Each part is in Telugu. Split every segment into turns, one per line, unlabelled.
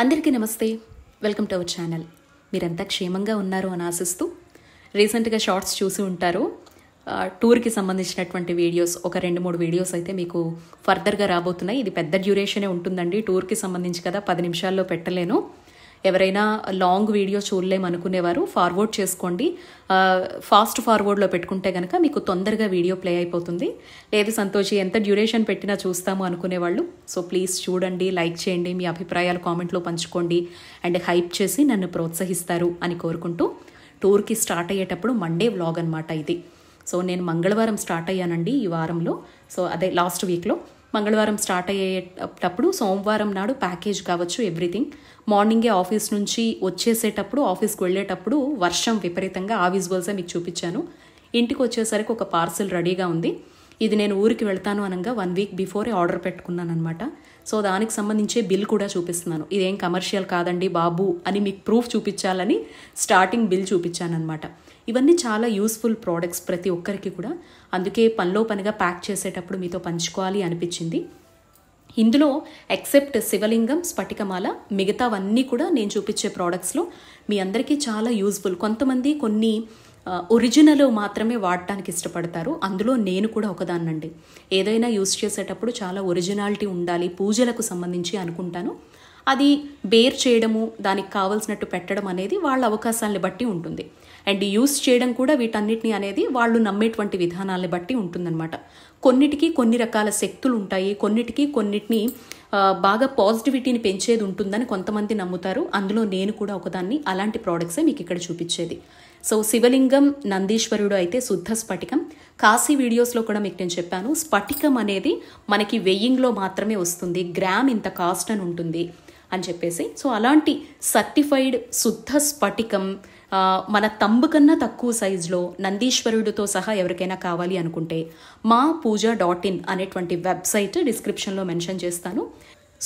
అందరికీ నమస్తే. Welcome to our channel. మీరంతా క్షేమంగా ఉన్నారు అని ఆశిస్తూ రీసెంట్గా షార్ట్స్ చూసి ఉంటారు. టూర్కి సంబంధించినటువంటి వీడియోస్ ఒక 2-3 వీడియోస్ అయితే మీకు ఫర్దర్గా రాబోతున్నాయి. ఇది పెద్ద డ్యూరేషనే ఉంటుందండి. టూర్కి సంబంధించి కదా 10 నిమిషాల్లో పెట్టలేను. ఎవరైనా లాంగ్ వీడియో చూడలేమనుకునేవారు ఫార్వర్డ్ చేసుకోండి. ఫాస్ట్ ఫార్వర్డ్లో పెట్టుకుంటే కనుక మీకు తొందరగా వీడియో ప్లే అయిపోతుంది. లేదు సంతోషి ఎంత డ్యూరేషన్ పెట్టినా చూస్తాము అనుకునేవాళ్ళు, సో ప్లీజ్ చూడండి, లైక్ చేయండి, మీ అభిప్రాయాలు కామెంట్లో పంచుకోండి అండ్ హైప్ చేసి నన్ను ప్రోత్సహిస్తారు అని కోరుకుంటూ టూర్కి స్టార్ట్ అయ్యేటప్పుడు మండే వ్లాగ్ అనమాట ఇది. సో నేను మంగళవారం స్టార్ట్ అయ్యానండి ఈ వారంలో. సో అదే లాస్ట్ వీక్లో మంగళవారం స్టార్ట్ అయ్యేటప్పుడు సోమవారం నాడు ప్యాకేజ్ కావచ్చు ఎవ్రీథింగ్. మార్నింగే ఆఫీస్ నుంచి వచ్చేసేటప్పుడు ఆఫీస్కి వెళ్ళేటప్పుడు వర్షం విపరీతంగా, ఆ విజువల్సే మీకు చూపించాను. ఇంటికి వచ్చేసరికి ఒక పార్సిల్ రెడీగా ఉంది. ఇది నేను ఊరికి వెళ్తాను అనగా 1 వీక్ బిఫోరే ఆర్డర్ పెట్టుకున్నాను అనమాట. సో దానికి సంబంధించి బిల్ కూడా చూపిస్తున్నాను. ఇదేం కమర్షియల్ కాదండి బాబు అని మీకు ప్రూఫ్ చూపించాలని స్టార్టింగ్ బిల్ చూపించాను అనమాట. ఇవన్నీ చాలా యూస్ఫుల్ ప్రోడక్ట్స్ ప్రతి ఒక్కరికి కూడా. అందుకే పనిలో పనిగా ప్యాక్ చేసేటప్పుడు మీతో పంచుకోవాలి అనిపించింది. ఇందులో ఎక్సెప్ట్ శివలింగం, స్ఫటికమాల, మిగతావన్నీ కూడా నేను చూపించే ప్రోడక్ట్స్లో మీ అందరికీ చాలా యూస్ఫుల్. కొంతమంది కొన్ని ఒరిజినల్ మాత్రమే వాడటానికి ఇష్టపడతారు. అందులో నేను కూడా ఒకదాన్నండి. ఏదైనా యూస్ చేసేటప్పుడు చాలా ఒరిజినాలిటీ ఉండాలి, పూజలకు సంబంధించి అనుకుంటాను. అది బేర్ చేయడము, దానికి కావాల్సినట్టు పెట్టడం అనేది వాళ్ళ అవకాశాలని బట్టి ఉంటుంది. అండ్ యూస్ చేయడం కూడా వీటన్నిటిని అనేది వాళ్ళు నమ్మేటువంటి విధానాలని బట్టి ఉంటుందన్నమాట. కొన్నిటికి కొన్ని రకాల శక్తులు ఉంటాయి, కొన్నిటిని బాగా పాజిటివిటీని పెంచేది ఉంటుందని కొంతమంది నమ్ముతారు. అందులో నేను కూడా ఒకదాన్ని. అలాంటి ప్రోడక్ట్సే మీకు ఇక్కడ చూపించేది. సో శివలింగం, నందీశ్వరుడు అయితే శుద్ధ స్ఫటికం. కాశీ వీడియోస్లో కూడా మీకు నేను చెప్పాను, స్ఫటికం అనేది మనకి వెయ్యింగ్లో మాత్రమే వస్తుంది, గ్రామ్ ఇంత కాస్ట్ అని ఉంటుంది అని చెప్పేసి. సో అలాంటి సర్టిఫైడ్ శుద్ధ స్ఫటికం మన తంబు కన్నా తక్కువ సైజులో నందీశ్వరుడితో సహా ఎవరికైనా కావాలి అనుకుంటే maapuja.in అనేటువంటి వెబ్సైట్ డిస్క్రిప్షన్లో మెన్షన్ చేస్తాను.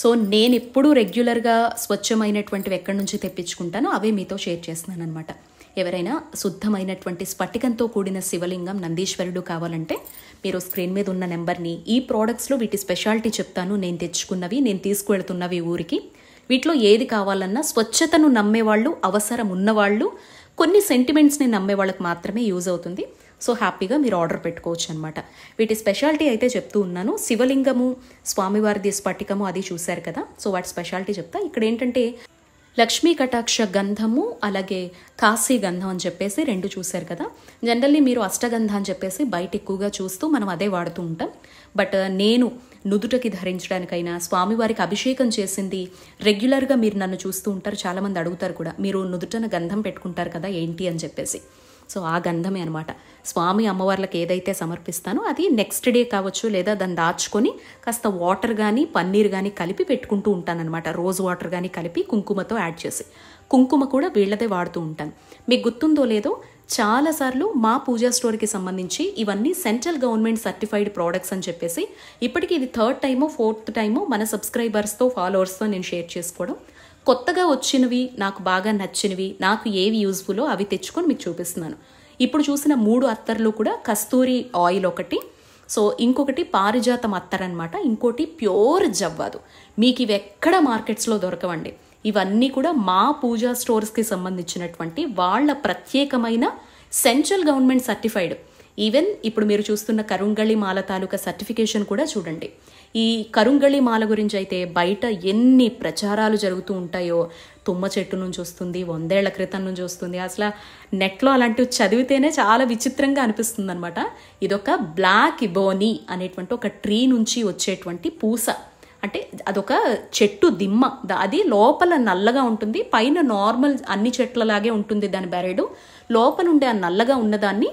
సో నేను ఎప్పుడూ రెగ్యులర్గా స్వచ్ఛమైనటువంటివి ఎక్కడి నుంచి తెప్పించుకుంటానో అవే మీతో షేర్ చేస్తున్నాను అనమాట. ఎవరైనా శుద్ధమైనటువంటి స్ఫటికంతో కూడిన శివలింగం, నందీశ్వరుడు కావాలంటే మీరు స్క్రీన్ మీద ఉన్న నెంబర్ని, ఈ ప్రోడక్ట్స్లో వీటి స్పెషాలిటీ చెప్తాను, నేను తెచ్చుకున్నవి, నేను తీసుకువెళ్తున్నవి ఊరికి. వీటిలో ఏది కావాలన్నా స్వచ్ఛతను నమ్మేవాళ్ళు, అవసరం ఉన్నవాళ్ళు, కొన్ని సెంటిమెంట్స్ని నమ్మే వాళ్ళకి మాత్రమే యూజ్ అవుతుంది. సో హ్యాపీగా మీరు ఆర్డర్ పెట్టుకోవచ్చు అనమాట. వీటి స్పెషాలిటీ అయితే చెప్తూ ఉన్నాను. శివలింగము, స్వామివారిది స్ఫటికము అది చూశారు కదా. సో వాటి స్పెషాలిటీ చెప్తా. ఇక్కడ ఏంటంటే లక్ష్మీ కటాక్ష గంధము, అలాగే కాశీ గంధం అని చెప్పేసి 2 చూశారు కదా. జనరల్లీ మీరు అష్టగంధ అని చెప్పేసి బయట ఎక్కువగా చూస్తూ మనం అదే వాడుతూ ఉంటాం. బట్ నేను నుదుటకి ధరించడానికైనా, స్వామివారికి అభిషేకం చేసింది రెగ్యులర్గా మీరు నన్ను చూస్తూ ఉంటారు, చాలామంది అడుగుతారు కూడా, మీరు నుదుటన గంధం పెట్టుకుంటారు కదా ఏంటి అని చెప్పేసి. సో ఆ గంధమే అనమాట. స్వామి అమ్మవార్లకు ఏదైతే సమర్పిస్తానో అది నెక్స్ట్ డే కావచ్చు, లేదా దాన్ని దాచుకొని కాస్త వాటర్ కానీ పన్నీర్ కానీ కలిపి పెట్టుకుంటూ ఉంటానన్నమాట. రోజ్ వాటర్ కానీ కలిపి కుంకుమతో యాడ్ చేసి. కుంకుమ కూడా వీళ్ళదే వాడుతూ ఉంటాను. మీకు గుర్తుందో లేదో, చాలాసార్లు మా పూజా స్టోర్కి సంబంధించి ఇవన్నీ సెంట్రల్ గవర్నమెంట్ సర్టిఫైడ్ ప్రోడక్ట్స్ అని చెప్పేసి ఇప్పటికీ ఇది 3rd టైమో 4th టైమో మన సబ్స్క్రైబర్స్తో, ఫాలోవర్స్తో నేను షేర్ చేసుకోవడం. కొత్తగా వచ్చినవి, నాకు బాగా నచ్చినవి, నాకు ఏవి యూజ్ఫుల్లో అవి తెచ్చుకొని మీకు చూపిస్తున్నాను. ఇప్పుడు చూసిన 3 అత్తర్లు కూడా కస్తూరి ఆయిల్ ఒకటి, సో ఇంకొకటి పారిజాతం అత్తర్ అనమాట, ఇంకోటి ప్యూర్ జవ్వాదు. మీకు ఇవి ఎక్కడ మార్కెట్స్లో దొరకవండి. ఇవన్నీ కూడా మా పూజా స్టోర్స్కి సంబంధించినటువంటి వాళ్ళ ప్రత్యేకమైన సెంట్రల్ గవర్నమెంట్ సర్టిఫైడ్. ఈవెన్ ఇప్పుడు మీరు చూస్తున్న కరుంగళి మాల తాలూకా సర్టిఫికేషన్ కూడా చూడండి. ఈ కరుంగళి మాల గురించి అయితే బయట ఎన్ని ప్రచారాలు జరుగుతూ ఉంటాయో, తుమ్మ చెట్టు నుంచి వస్తుంది, 100 ఏళ్ల క్రితం నుంచి వస్తుంది, అసలు నెట్లో అలాంటివి చదివితేనే చాలా విచిత్రంగా అనిపిస్తుంది అనమాట. ఇదొక బ్లాక్ ఇబోనీ అనేటువంటి ఒక ట్రీ నుంచి వచ్చేటువంటి పూస. అంటే అదొక చెట్టు దిమ్మ, అది లోపల నల్లగా ఉంటుంది, పైన నార్మల్ అన్ని చెట్లలాగే ఉంటుంది దాని బెరడు. లోపల ఉండే ఆ నల్లగా ఉన్నదాన్ని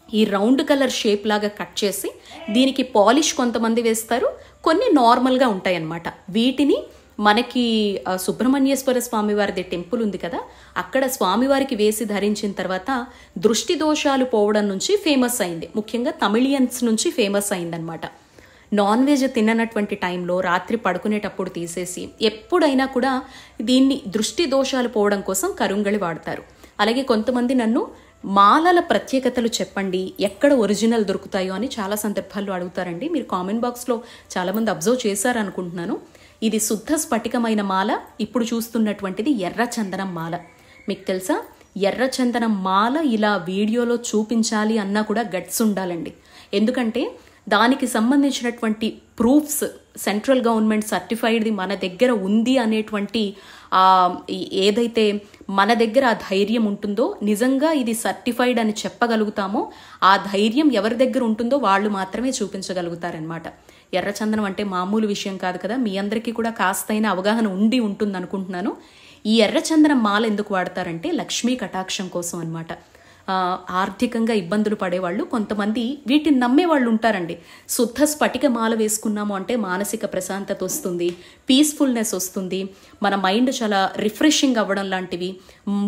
ఈ రౌండ్ కలర్ షేప్ లాగా కట్ చేసి దీనికి పాలిష్ కొంతమంది వేస్తారు, కొన్ని నార్మల్గా ఉంటాయి అన్నమాట. వీటిని మనకి సుబ్రహ్మణ్యేశ్వర స్వామివారిది టెంపుల్ ఉంది కదా, అక్కడ స్వామివారికి వేసి ధరించిన తర్వాత దృష్టి దోషాలు పోవడం నుంచి ఫేమస్ అయింది. ముఖ్యంగా తమిళియన్స్ నుంచి ఫేమస్ అయిందనమాట. నాన్ వెజ్ తిననటువంటి టైంలో రాత్రి పడుకునేటప్పుడు తీసేసి ఎప్పుడైనా కూడా దీన్ని దృష్టి దోషాలు పోవడం కోసం కరుంగళి వాడతారు. అలాగే కొంతమంది నన్ను మాలల ప్రత్యేకతలు చెప్పండి, ఎక్కడ ఒరిజినల్ దొరుకుతాయో అని చాలా సందర్భాల్లో అడుగుతారండి. మీరు కామెంట్ బాక్స్లో చాలామంది అబ్జర్వ్ చేశారనుకుంటున్నాను. ఇది శుద్ధ స్ఫటికమైన మాల. ఇప్పుడు చూస్తున్నటువంటిది ఎర్రచందనం మాల. మీకు తెలుసా, ఎర్రచందనం మాల ఇలా వీడియోలో చూపించాలి అన్నా కూడా గట్స్ ఉండాలండి. ఎందుకంటే దానికి సంబంధించినటువంటి ప్రూఫ్స్, సెంట్రల్ గవర్నమెంట్ సర్టిఫైడ్ది మన దగ్గర ఉంది అనేటువంటి ఏదైతే మన దగ్గర ఆ ధైర్యం ఉంటుందో, నిజంగా ఇది సర్టిఫైడ్ అని చెప్పగలుగుతామో ఆ ధైర్యం ఎవరి దగ్గర ఉంటుందో వాళ్ళు మాత్రమే చూపించగలుగుతారనమాట. ఎర్రచందనం అంటే మామూలు విషయం కాదు కదా. మీ అందరికీ కూడా కాస్తైన అవగాహన ఉంటుంది అనుకుంటున్నాను. ఈ ఎర్రచందనం మాల ఎందుకు వాడతారంటే లక్ష్మీ కటాక్షం కోసం అనమాట. ఆర్థికంగా ఇబ్బందులు పడేవాళ్ళు కొంతమంది వీటిని నమ్మేవాళ్ళు ఉంటారండి. శుద్ధ స్ఫటిక మాల వేసుకున్నాము అంటే మానసిక ప్రశాంతత వస్తుంది, పీస్ఫుల్నెస్ వస్తుంది, మన మైండ్ చాలా రిఫ్రెషింగ్ అవ్వడం లాంటివి.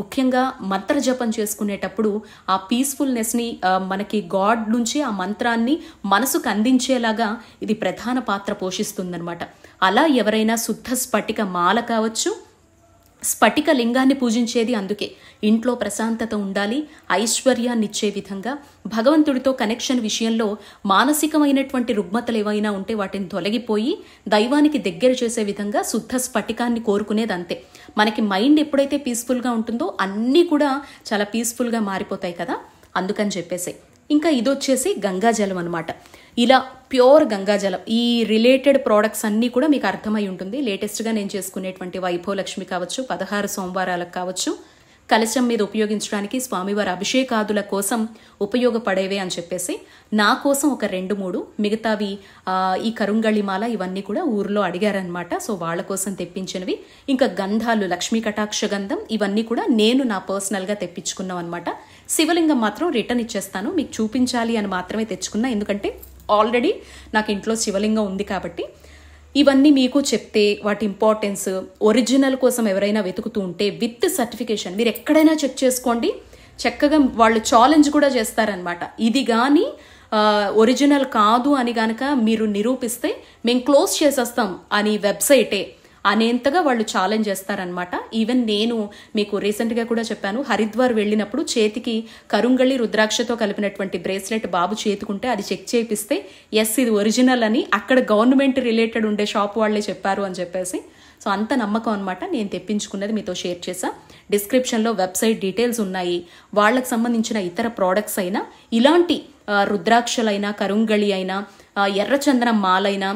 ముఖ్యంగా మంత్ర జపం చేసుకునేటప్పుడు ఆ పీస్ఫుల్నెస్ని మనకి గాడ్ నుంచి ఆ మంత్రాన్ని మనసుకు అందించేలాగా ఇది ప్రధాన పాత్ర పోషిస్తుందన్నమాట. అలా ఎవరైనా శుద్ధ స్ఫటిక మాల కావచ్చు, స్ఫటిక లింగాన్ని పూజించేది అందుకే. ఇంట్లో ప్రశాంతత ఉండాలి, ఐశ్వర్యాన్ని ఇచ్చే విధంగా, భగవంతుడితో కనెక్షన్ విషయంలో మానసికమైనటువంటి రుగ్మతలు ఏవైనా ఉంటే వాటిని తొలగిపోయి దైవానికి దగ్గర చేసే విధంగా శుద్ధ స్ఫటికాన్ని కోరుకునేది అంతే. మనకి మైండ్ ఎప్పుడైతే పీస్ఫుల్గా ఉంటుందో అన్నీ కూడా చాలా పీస్ఫుల్గా మారిపోతాయి కదా, అందుకని చెప్పేసి. ఇంకా ఇదొచ్చేసి గంగాజలం అనమాట. ఇలా ప్యూర్ గంగాజలం. ఈ రిలేటెడ్ ప్రోడక్ట్స్ అన్నీ కూడా మీకు అర్థమై ఉంటుంది. లేటెస్ట్గా నేను చేసుకునేటువంటి వైభవలక్ష్మి కావచ్చు, 16 సోమవారాలకు కావచ్చు, కలశం మీద ఉపయోగించడానికి, స్వామివారి అభిషేకాదుల కోసం ఉపయోగపడేవే అని చెప్పేసి నా కోసం ఒక 2-3, మిగతావి ఈ కరుంగళిమాల ఇవన్నీ కూడా ఊర్లో అడిగారనమాట. సో వాళ్ళ కోసం తెప్పించినవి. ఇంకా గంధాలు, లక్ష్మీ కటాక్ష గంధం, ఇవన్నీ కూడా నేను నా పర్సనల్గా తెప్పించుకున్నాం అనమాట. శివలింగం మాత్రం రిటర్న్ ఇచ్చేస్తాను, మీకు చూపించాలి అని మాత్రమే తెచ్చుకున్నా. ఎందుకంటే ఆల్రెడీ నాకు ఇంట్లో శివలింగం ఉంది కాబట్టి. ఇవన్నీ మీకు చెప్తే వాటి ఇంపార్టెన్స్, ఒరిజినల్ కోసం ఎవరైనా వెతుకుతూ ఉంటే విత్ సర్టిఫికేషన్ మీరు ఎక్కడైనా చెక్ చేసుకోండి. చక్కగా వాళ్ళు ఛాలెంజ్ కూడా చేస్తారనమాట. ఇది కానీ ఒరిజినల్ కాదు అని గనక మీరు నిరూపిస్తే మేము క్లోజ్ చేసేస్తాం అని వెబ్సైటే అనేంతగా వాళ్ళు ఛాలెంజ్ చేస్తారనమాట. ఈవెన్ నేను మీకు రీసెంట్గా కూడా చెప్పాను, హరిద్వార్ వెళ్ళినప్పుడు చేతికి కరుంగళి రుద్రాక్షతో కలిపినటువంటి బ్రేస్లెట్ బాబు చేతుకుంటే అది చెక్ చేపిస్తే ఎస్ ఇది ఒరిజినల్ అని అక్కడ గవర్నమెంట్ రిలేటెడ్ ఉండే షాప్ వాళ్ళే చెప్పారు అని చెప్పేసి. సో అంత నమ్మకం అనమాట. నేను తెప్పించుకున్నది మీతో షేర్ చేశా. డిస్క్రిప్షన్లో వెబ్సైట్ డీటెయిల్స్ ఉన్నాయి. వాళ్ళకి సంబంధించిన ఇతర ప్రోడక్ట్స్ అయినా, ఇలాంటి రుద్రాక్షలైనా, కరుంగళి అయినా, ఎర్రచందనం మాలైనా,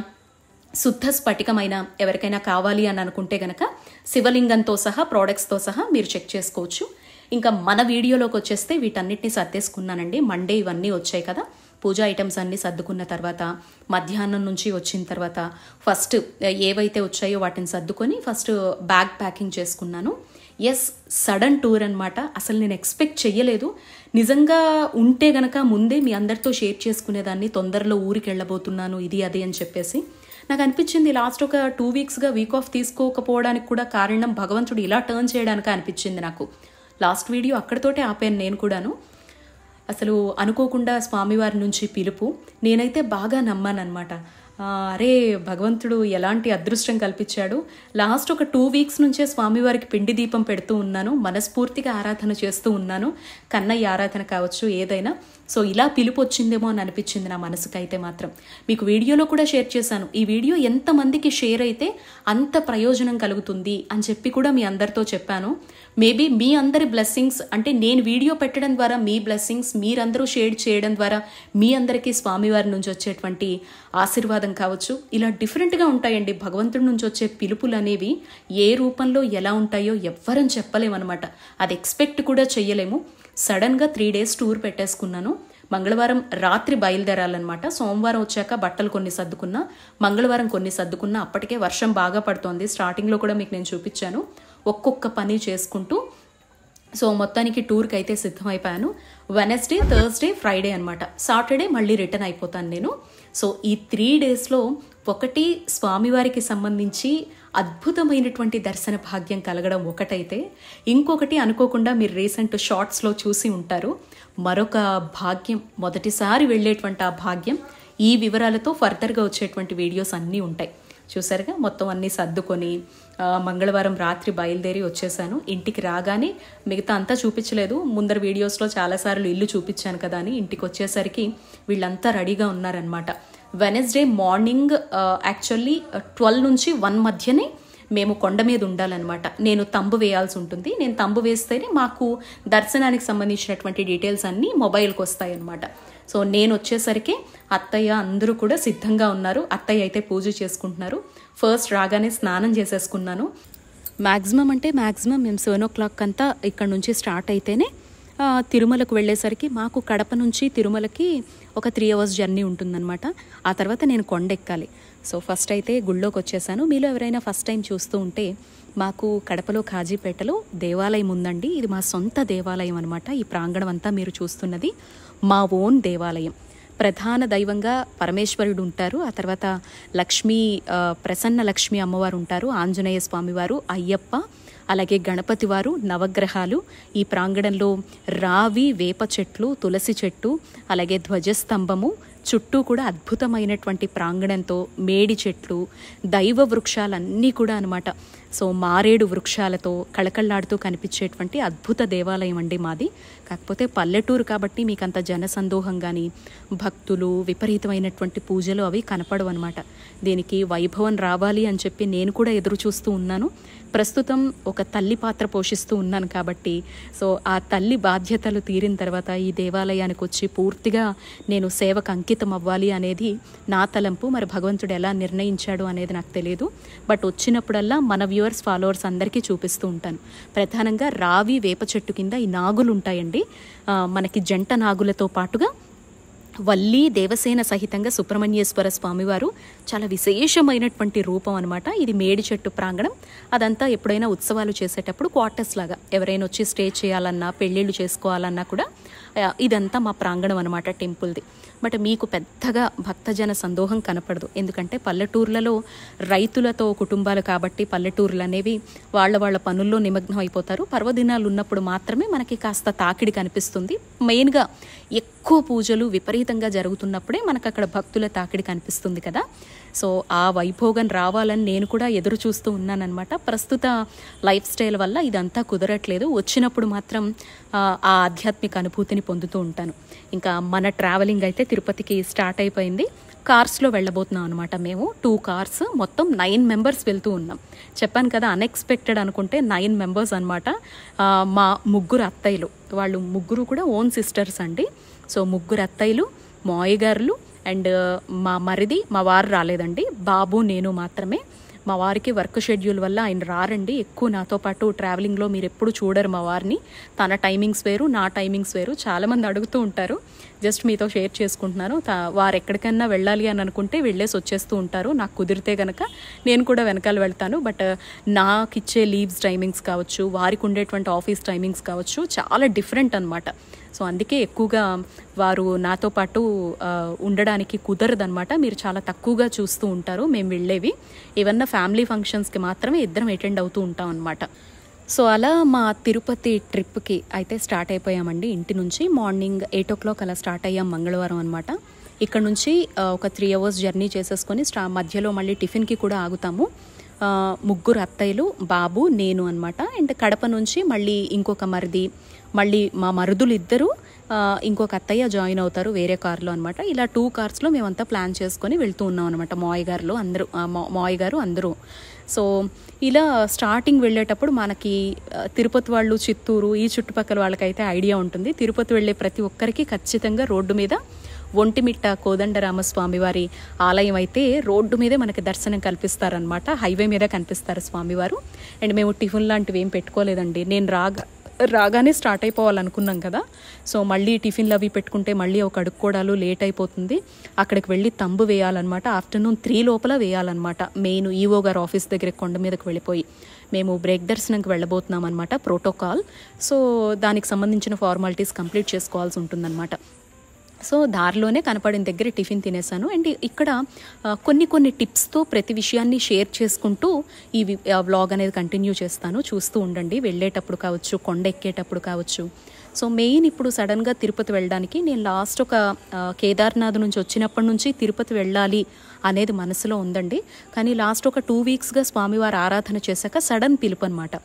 శుద్ధ స్ఫటికమైన ఎవరికైనా కావాలి అని అనుకుంటే గనక శివలింగంతో సహా ప్రోడక్ట్స్తో సహా మీరు చెక్ చేసుకోవచ్చు. ఇంకా మన వీడియోలోకి వచ్చేస్తే వీటన్నిటిని సర్దేసుకున్నానండి. మండే ఇవన్నీ వచ్చాయి కదా, పూజా ఐటమ్స్ అన్నీ సర్దుకున్న తర్వాత మధ్యాహ్నం నుంచి వచ్చిన తర్వాత ఫస్ట్ ఏవైతే వచ్చాయో వాటిని సర్దుకొని ఫస్ట్ బ్యాగ్ ప్యాకింగ్ చేసుకున్నాను. ఎస్, సడన్ టూర్ అనమాట. అసలు నేను ఎక్స్పెక్ట్ చెయ్యలేదు. నిజంగా ఉంటే గనక ముందే మీ అందరితో షేర్ చేసుకునేదాన్ని, తొందరలో ఊరికి వెళ్ళబోతున్నాను ఇది అది అని చెప్పేసి. నాకు అనిపించింది లాస్ట్ ఒక 2 వీక్స్గా వీక్ ఆఫ్ తీసుకోకపోవడానికి కూడా కారణం భగవంతుడు ఇలా టర్న్ చేయడానికి అనిపించింది నాకు. లాస్ట్ వీడియో అక్కడితోటే ఆపాను నేను కూడాను. అసలు అనుకోకుండా స్వామివారి నుంచి పిలుపు. నేనైతే బాగా నమ్మానమాట. అరే భగవంతుడు ఎలాంటి అదృష్టం కల్పించాడు. లాస్ట్ ఒక 2 వీక్స్ నుంచే స్వామివారికి పిండి దీపం పెడుతూ ఉన్నాను, మనస్ఫూర్తిగా ఆరాధన చేస్తూ ఉన్నాను, కన్నయ్య ఆరాధన కావచ్చు ఏదైనా. సో ఇలా పిలుపు వచ్చిందేమో అని అనిపించింది నా మనసుకైతే మాత్రం. మీకు వీడియోలో కూడా షేర్ చేశాను, ఈ వీడియో ఎంతమందికి షేర్ అయితే అంత ప్రయోజనం కలుగుతుంది అని చెప్పి కూడా మీ అందరితో చెప్పాను. మేబీ మీ అందరి బ్లెస్సింగ్స్, అంటే నేను వీడియో పెట్టడం ద్వారా మీ బ్లెస్సింగ్స్ మీరందరూ షేర్ చేయడం ద్వారా మీ అందరికీ స్వామివారి నుంచి వచ్చేటువంటి ఆశీర్వాదం కావచ్చు, ఇలా డిఫరెంట్గా ఉంటాయండి. భగవంతుడి నుంచి వచ్చే పిలుపులు అనేవి ఏ రూపంలో ఎలా ఉంటాయో ఎవ్వరం చెప్పలేమన్నమాట. అది ఎక్స్పెక్ట్ కూడా చెయ్యలేము. సడన్గా 3 days టూర్ పెట్టేసుకున్నాను. మంగళవారం రాత్రి బయలుదేరాలన్నమాట. సోమవారం వచ్చాక బట్టలు కొన్ని సర్దుకున్నా, మంగళవారం కొన్ని సర్దుకున్నా. అప్పటికే వర్షం బాగా పడుతోంది. స్టార్టింగ్లో కూడా మీకు నేను చూపించాను. ఒక్కొక్క పని చేసుకుంటూ సో మొత్తానికి టూర్కి అయితే సిద్ధమైపోయాను. వెనస్డే, థర్స్డే, ఫ్రైడే అనమాట. సాటర్డే మళ్ళీ రిటర్న్ అయిపోతాను నేను. సో ఈ 3 daysలో ఒకటి స్వామివారికి సంబంధించి అద్భుతమైనటువంటి దర్శన భాగ్యం కలగడం ఒకటైతే, ఇంకొకటి అనుకోకుండా మీరు రీసెంట్ షార్ట్స్లో చూసి ఉంటారు, మరొక భాగ్యం, మొదటిసారి వెళ్ళేటువంటి ఆ భాగ్యం. ఈ వివరాలతో ఫర్దర్గా వచ్చేటువంటి వీడియోస్ అన్నీ ఉంటాయి. చూసారుగా, మొత్తం అన్నీ సర్దుకొని మంగళవారం రాత్రి బయలుదేరి వచ్చేసాను. ఇంటికి రాగానే మిగతా అంతా చూపించలేదు, ముందర వీడియోస్లో చాలాసార్లు ఇల్లు చూపించాను కదా అని. ఇంటికి వచ్చేసరికి వీళ్ళంతా రెడీగా ఉన్నారనమాట. వెనస్డే మార్నింగ్ యాక్చువల్లీ 12 నుంచి 1 మధ్యనే మేము కొండ మీద ఉండాలన్నమాట. నేను తంబు వేయాల్సి ఉంటుంది. నేను తంబు వేస్తేనే మాకు దర్శనానికి సంబంధించినటువంటి డీటెయిల్స్ అన్నీ మొబైల్కి వస్తాయి అన్నమాట. సో నేను వచ్చేసరికి అత్తయ్య అందరూ కూడా సిద్ధంగా ఉన్నారు. అత్తయ్య అయితే పూజ చేసుకుంటున్నారు. ఫస్ట్ రాగానే స్నానం చేసేసుకున్నాను. మ్యాక్సిమం మేము 7 o'clock అంతా ఇక్కడ నుంచి స్టార్ట్ అయితేనే తిరుమలకు వెళ్ళేసరికి మాకు కడప నుంచి తిరుమలకి ఒక 3 hours జర్నీ ఉంటుందన్నమాట. ఆ తర్వాత నేను కొండ ఎక్కాలి. సో ఫస్ట్ అయితే గుళ్ళోకి వచ్చేసాను. మీలో ఎవరైనా ఫస్ట్ టైం చూస్తూ ఉంటే మాకు కడపలో కాజీపేటలో దేవాలయం ఉందండి. ఇది మా సొంత దేవాలయం అనమాట. ఈ ప్రాంగణం అంతా మీరు చూస్తున్నది మా ఓన్ దేవాలయం. ప్రధాన దైవంగా పరమేశ్వరుడు ఉంటారు. ఆ తర్వాత ప్రసన్న లక్ష్మీ అమ్మవారు ఉంటారు, ఆంజనేయ స్వామివారు, అయ్యప్ప, అలాగే గణపతి వారు, నవగ్రహాలు. ఈ ప్రాంగణంలో రావి, వేప చెట్లు, తులసి చెట్టు, అలాగే ధ్వజస్తంభము, చుట్టూ కూడా అద్భుతమైనటువంటి ప్రాంగణంతో మేడి చెట్లు, దైవ వృక్షాలన్నీ కూడా అనమాట. సో మారేడు వృక్షాలతో కళకళలాడుతూ కనిపించేటువంటి అద్భుత దేవాలయం అండి మాది. కాకపోతే పల్లెటూరు కాబట్టి మీకు అంత జనసందోహం కానీ భక్తులు విపరీతమైనటువంటి పూజలు అవి కనపడవు అనమాట. దీనికి వైభవం రావాలి అని చెప్పి నేను కూడా ఎదురు చూస్తూ ఉన్నాను. ప్రస్తుతం ఒక తల్లి పాత్ర పోషిస్తూ ఉన్నాను కాబట్టి సో ఆ తల్లి బాధ్యతలు తీరిన తర్వాత ఈ దేవాలయానికి వచ్చి పూర్తిగా నేను సేవకు అంకితం అవ్వాలి అనేది నా తలంపు. మరి భగవంతుడు ఎలా నిర్ణయించాడు అనేది నాకు తెలియదు. బట్ వచ్చినప్పుడల్లా మన వ్యూవర్స్ ఫాలోవర్స్ అందరికీ చూపిస్తూ ఉంటాను. ప్రధానంగా రావి, వేప చెట్టు కింద ఈ నాగులు ఉంటాయండి. మనకి జంట నాగులతో పాటుగా వల్లి దేవసేన సహితంగా సుబ్రహ్మణ్యేశ్వర స్వామివారు చాలా విశేషమైనటువంటి రూపం అనమాట. ఇది మేడి చెట్టు ప్రాంగణం. అదంతా ఎప్పుడైనా ఉత్సవాలు చేసేటప్పుడు క్వార్టర్స్ లాగా ఎవరైనా వచ్చి స్టే చేయాలన్నా పెళ్ళిళ్ళు చేసుకోవాలన్నా కూడా ఇదంతా మా ప్రాంగణం అనమాట టెంపుల్ది. బట్ మీకు పెద్దగా భక్తజన సందోహం కనపడదు. ఎందుకంటే పల్లెటూర్లలో రైతులతో కుటుంబాలు కాబట్టి పల్లెటూర్లు అనేవి వాళ్ళ పనుల్లో నిమగ్నం అయిపోతారు. పర్వదినాలు ఉన్నప్పుడు మాత్రమే మనకి కాస్త తాకిడి కనిపిస్తుంది. మెయిన్గా ఎక్కువ పూజలు విపరీతంగా జరుగుతున్నప్పుడే మనకు అక్కడ భక్తుల తాకిడి కనిపిస్తుంది కదా. సో ఆ వైభోగం రావాలని నేను కూడా ఎదురు చూస్తూ ఉన్నానన్నమాట. ప్రస్తుత లైఫ్ స్టైల్ వల్ల ఇదంతా కుదరట్లేదు. వచ్చినప్పుడు మాత్రం ఆ ఆధ్యాత్మిక అనుభూతిని పొందుతూ ఉంటాను. ఇంకా మన ట్రావెలింగ్ అయితే తిరుపతికి స్టార్ట్ అయిపోయింది. కార్స్లో వెళ్ళబోతున్నాం అనమాట. మేము 2 cars మొత్తం 9 members వెళ్తూ ఉన్నాం. చెప్పాను కదా అన్ఎక్స్పెక్టెడ్ అనుకుంటే 9 members అనమాట. మా 3 అత్తయ్యలు, వాళ్ళు 3 కూడా ఓన్ సిస్టర్స్ అండి. సో 3 అత్తయ్యలు, మాయగారులు అండ్ మా మరిది, మా వారు రాలేదండి, బాబు నేను మాత్రమే. మా వారికి వర్క్ షెడ్యూల్ వల్ల ఆయన రారండి. ఎక్కువ నాతో పాటు ట్రావెలింగ్లో మీరు ఎప్పుడు చూడరు మా వారిని. తన టైమింగ్స్ వేరు, నా టైమింగ్స్ వేరు. చాలామంది అడుగుతూ ఉంటారు. జస్ట్ మీతో షేర్ చేసుకుంటున్నాను. వారు ఎక్కడికైనా వెళ్ళాలి అని అనుకుంటే వెళ్ళేసి వచ్చేస్తూ ఉంటారు. నాకు కుదిరితే కనుక నేను కూడా వెనకాల వెళ్తాను. బట్ నాకు ఇచ్చే లీవ్స్ టైమింగ్స్ కావచ్చు, వారికి ఉండేటువంటి ఆఫీస్ టైమింగ్స్ కావచ్చు, చాలా డిఫరెంట్ అనమాట. సో అందుకే ఎక్కువగా వారు నాతో పాటు ఉండడానికి కుదరదనమాట. మీరు చాలా తక్కువగా చూస్తూ ఉంటారు మేము వెళ్ళేవి. ఏమన్నా ఫ్యామిలీ ఫంక్షన్స్కి మాత్రమే ఇద్దరం అటెండ్ అవుతూ ఉంటాం అనమాట. సో అలా మా తిరుపతి ట్రిప్కి అయితే స్టార్ట్ అయిపోయామండి. ఇంటి నుంచి మార్నింగ్ 8 o'clock అలా స్టార్ట్ అయ్యాం మంగళవారం అనమాట. ఇక్కడ నుంచి ఒక 3 hours జర్నీ చేసేసుకొని మధ్యలో మళ్ళీ టిఫిన్కి కూడా ఆగుతాము. 3 అత్తయ్యలు, బాబు, నేను అనమాట. అండ్ కడప నుంచి మళ్ళీ ఇంకొక మరిది, మళ్ళీ మా మరుదులు ఇద్దరు, ఇంకొక అత్తయ్య జాయిన్ అవుతారు వేరే కార్లో అనమాట. ఇలా 2 carsలో మేమంతా ప్లాన్ చేసుకొని వెళ్తూ ఉన్నాం అనమాట. మావయ్య గారు అందరూ. సో ఇలా స్టార్టింగ్ వెళ్ళేటప్పుడు మనకి తిరుపతి వాళ్ళు, చిత్తూరు ఈ చుట్టుపక్కల వాళ్ళకైతే ఐడియా ఉంటుంది. తిరుపతి వెళ్ళే ప్రతి ఒక్కరికి ఖచ్చితంగా రోడ్డు మీద ఒంటిమిట్ట కోదండరామస్వామి వారి ఆలయం అయితే రోడ్డు మీదే మనకి దర్శనం కల్పిస్తారనమాట. హైవే మీద కనిపిస్తారు స్వామివారు. అండ్ మేము టిఫిన్ లాంటివి ఏం పెట్టుకోలేదండి. నేను రాగానే స్టార్ట్ అయిపోవాలనుకున్నాం కదా. సో మళ్ళీ టిఫిన్లు అవి పెట్టుకుంటే మళ్ళీ ఒక అడుక్కోవడాలు లేట్ అయిపోతుంది. అక్కడికి వెళ్ళి తంబు వేయాలన్నమాట. ఆఫ్టర్నూన్ 3 లోపల వేయాలన్నమాట. మెయిన్ ఈవో గారు ఆఫీస్ దగ్గర కొండ మీదకి వెళ్ళిపోయి మేము బ్రేక్ దర్శనంకి వెళ్ళబోతున్నాం అనమాట. ప్రోటోకాల్. సో దానికి సంబంధించిన ఫార్మాలిటీస్ కంప్లీట్ చేసుకోవాల్సి ఉంటుందన్నమాట. సో దారిలోనే కనపడిన దగ్గర టిఫిన్ తినేసాను. అండ్ ఇక్కడ కొన్ని టిప్స్తో ప్రతి విషయాన్ని షేర్ చేసుకుంటూ ఈ వ్లాగ్ అనేది కంటిన్యూ చేస్తాను. చూస్తూ ఉండండి. వెళ్ళేటప్పుడు కావచ్చు, కొండ ఎక్కేటప్పుడు కావచ్చు. సో మెయిన్ ఇప్పుడు సడన్గా తిరుపతి వెళ్ళడానికి నేను లాస్ట్ ఒక కేదార్నాథ్ నుంచి వచ్చినప్పటి నుంచి తిరుపతి వెళ్ళాలి అనేది మనసులో ఉందండి. కానీ లాస్ట్ ఒక 2 weeksగా స్వామివారి ఆరాధన చేశాక సడన్ పిలుపు అనమాట.